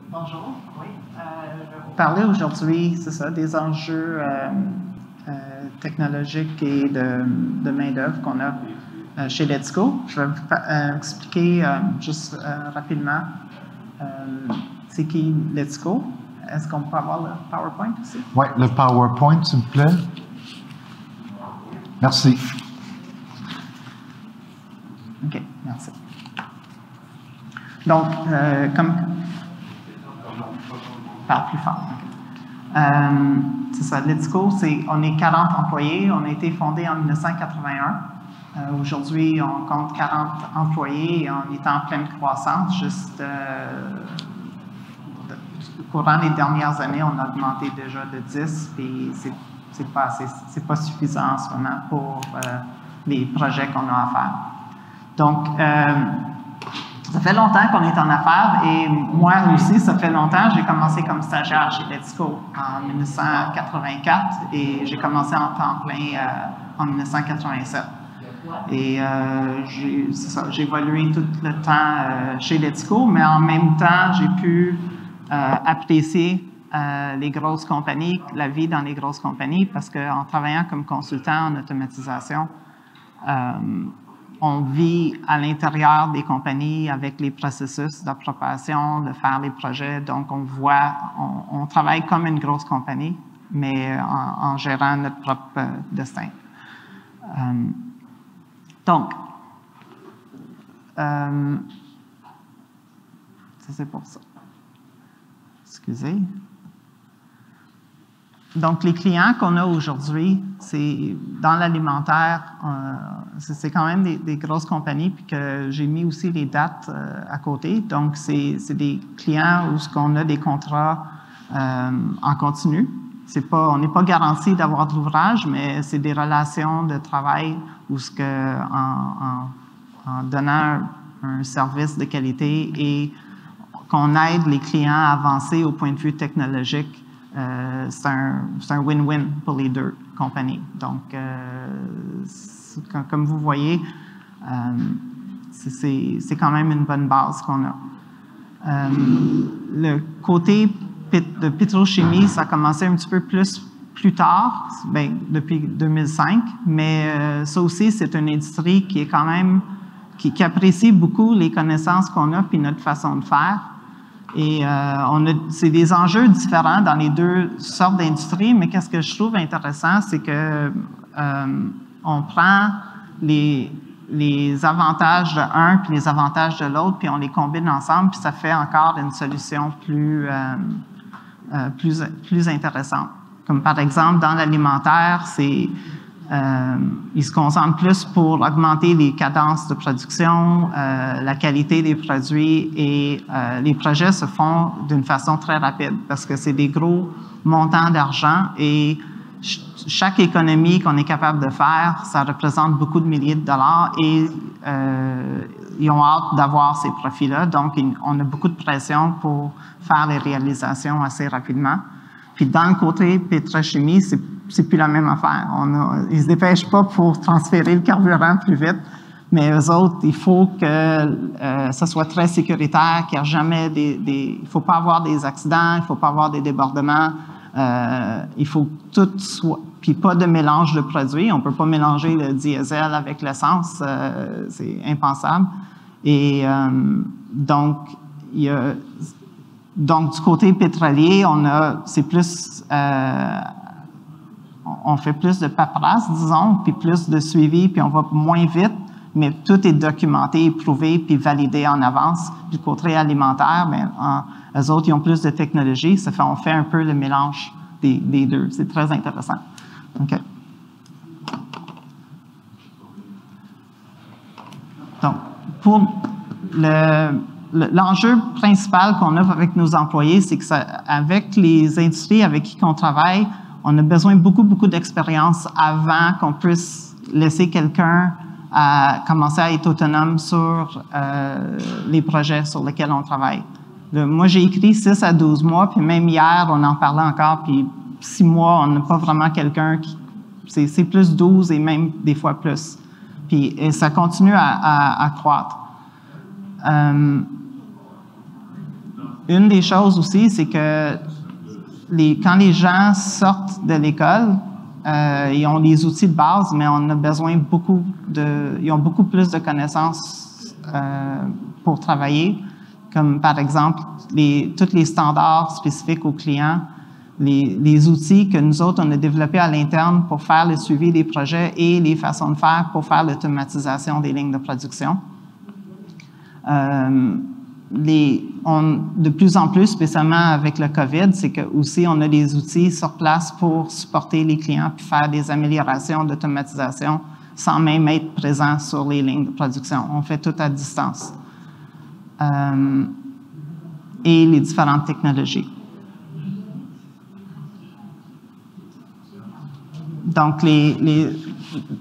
Bonjour, oui. Je vais vous parler aujourd'hui, c'est ça, des enjeux technologiques et de main-d'œuvre qu'on a chez Let's Go. Je vais vous expliquer juste rapidement c'est qui Let's Go. Est-ce qu'on peut avoir le PowerPoint aussi? Oui, le PowerPoint, s'il vous plaît. Merci. OK, merci. Donc, comme... Parle plus fort. C'est ça, Let's Go, on est 40 employés. On a été fondé en 1981. Aujourd'hui, on compte 40 employés et on est en pleine croissance. Juste au courant des dernières années, on a augmenté déjà de 10, puis c'est pas suffisant en ce moment pour les projets qu'on a à faire. Donc, ça fait longtemps qu'on est en affaires et moi aussi, ça fait longtemps. J'ai commencé comme stagiaire chez Let's Go en 1984 et j'ai commencé en temps plein en 1987. Et j'ai évolué tout le temps chez Let's Go, mais en même temps, j'ai pu apprécier les grosses compagnies, la vie dans les grosses compagnies, parce qu'en travaillant comme consultant en automatisation, on vit à l'intérieur des compagnies avec les processus d'appropriation, de faire les projets. Donc, on travaille comme une grosse compagnie, mais en gérant notre propre destin. Donc, ça c'est pour ça. Excusez. Donc, les clients qu'on a aujourd'hui, c'est dans l'alimentaire, c'est quand même des grosses compagnies, puis que j'ai mis aussi les dates à côté. Donc, c'est des clients où on a des contrats en continu. On n'est pas garanti d'avoir de l'ouvrage, mais c'est des relations de travail où en donnant un service de qualité et qu'on aide les clients à avancer au point de vue technologique, c'est un win-win pour les deux compagnies. Donc, comme vous voyez, c'est quand même une bonne base qu'on a. Le côté de pétrochimie, ça a commencé un petit peu plus tard, depuis 2005, mais ça aussi, c'est une industrie qui est quand même, qui apprécie beaucoup les connaissances qu'on a puis notre façon de faire. Et c'est des enjeux différents dans les deux sortes d'industries, mais qu'est-ce que je trouve intéressant, c'est que on prend les avantages de un puis les avantages de l'autre, puis on les combine ensemble, puis ça fait encore une solution plus intéressante. Comme par exemple, dans l'alimentaire, ils se concentrent plus pour augmenter les cadences de production, la qualité des produits et les projets se font d'une façon très rapide parce que c'est des gros montants d'argent et chaque économie qu'on est capable de faire, ça représente beaucoup de milliers de dollars et ils ont hâte d'avoir ces profits-là. Donc, on a beaucoup de pression pour faire les réalisations assez rapidement. Puis dans le côté pétrochimie, c'est plus la même affaire. Ils ne se dépêchent pas pour transférer le carburant plus vite, mais eux autres, il faut que ça soit très sécuritaire, qu'il n'y ait jamais il ne faut pas avoir des accidents, il ne faut pas avoir des débordements, il faut que tout soit... Puis pas de mélange de produits. On ne peut pas mélanger le diesel avec l'essence, c'est impensable. Et donc, donc, du côté pétrolier, on fait plus de paperasse, disons, puis plus de suivi, puis on va moins vite, mais tout est documenté, prouvé, puis validé en avance. Du côté alimentaire, eux autres, ils ont plus de technologie, on fait un peu le mélange des deux. C'est très intéressant. OK. Donc, pour l'enjeu principal qu'on a avec nos employés, c'est que avec les industries avec qui on travaille, on a besoin beaucoup d'expérience avant qu'on puisse laisser quelqu'un commencer à être autonome sur les projets sur lesquels on travaille. Moi, j'ai écrit 6 à 12 mois, puis même hier, on en parlait encore, puis 6 mois, on n'a pas vraiment quelqu'un qui... C'est plus 12 et même des fois plus. Puis ça continue à croître. une des choses aussi, c'est que quand les gens sortent de l'école, ils ont les outils de base, mais on a besoin ils ont beaucoup plus de connaissances pour travailler, comme par exemple tous les standards spécifiques aux clients, les outils que nous autres, on a développés à l'interne pour faire le suivi des projets et les façons de faire pour faire l'automatisation des lignes de production. De plus en plus, spécialement avec le COVID, c'est que aussi on a des outils sur place pour supporter les clients puis faire des améliorations d'automatisation sans même être présent sur les lignes de production. On fait tout à distance. Et les différentes technologies. Donc,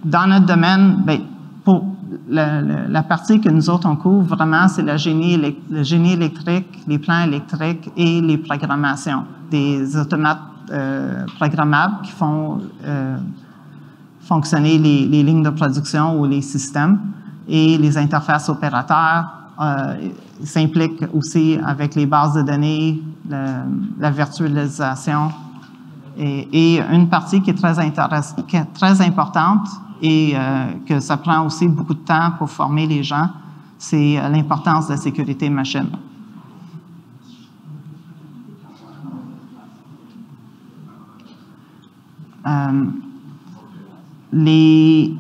dans notre domaine, bien, pour la partie que nous autres on couvre vraiment, c'est le génie électrique, les plans électriques et les programmations. Des automates programmables qui font fonctionner les lignes de production ou les systèmes et les interfaces opérateurs. S'implique aussi avec les bases de données, la virtualisation. Et une partie qui est très importante et que ça prend aussi beaucoup de temps pour former les gens, c'est l'importance de la sécurité machine. Les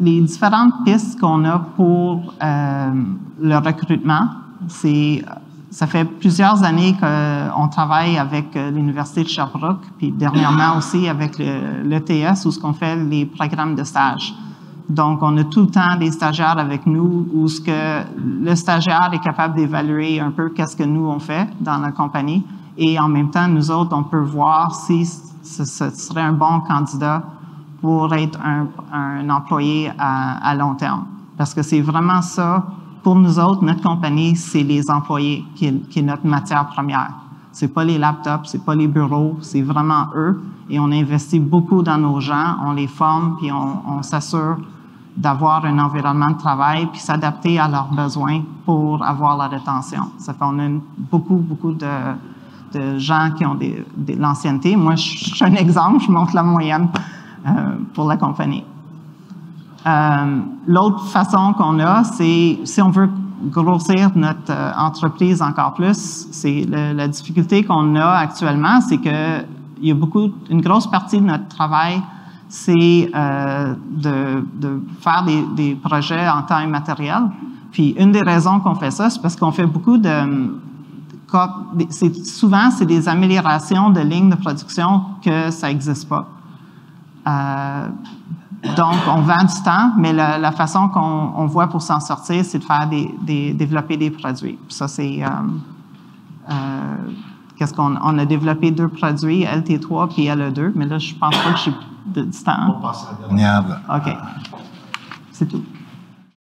différentes pistes qu'on a pour le recrutement, ça fait plusieurs années qu'on travaille avec l'Université de Sherbrooke, puis dernièrement aussi avec l'ETS, où on fait les programmes de stage. Donc, on a tout le temps des stagiaires avec nous, où le stagiaire est capable d'évaluer un peu qu'est-ce que nous, on fait dans la compagnie. Et en même temps, nous autres, on peut voir si ce serait un bon candidat pour être un employé à long terme. Parce que c'est vraiment ça. Pour nous autres, notre compagnie, c'est les employés qui est notre matière première. C'est pas les laptops, c'est pas les bureaux, c'est vraiment eux. Et on investit beaucoup dans nos gens, on les forme, puis on s'assure d'avoir un environnement de travail, puis s'adapter à leurs besoins pour avoir la rétention. Ça fait qu'on a beaucoup de gens qui ont de l'ancienneté. Moi, je suis un exemple, je montre la moyenne pour la compagnie. L'autre façon qu'on a, c'est si on veut grossir notre entreprise encore plus, c'est la difficulté qu'on a actuellement, c'est que il y a une grosse partie de notre travail, c'est de faire des projets en temps immatériel. Puis une des raisons qu'on fait ça, c'est parce qu'on fait beaucoup souvent, c'est des améliorations de lignes de production que ça n'existe pas. Donc, on vend du temps, mais la façon qu'on voit pour s'en sortir, c'est de faire développer des produits. Puis ça, c'est on a développé 2 produits, LT3 puis LE2, mais là, je pense pas que j'ai du temps. On passe à la dernière. OK. C'est tout.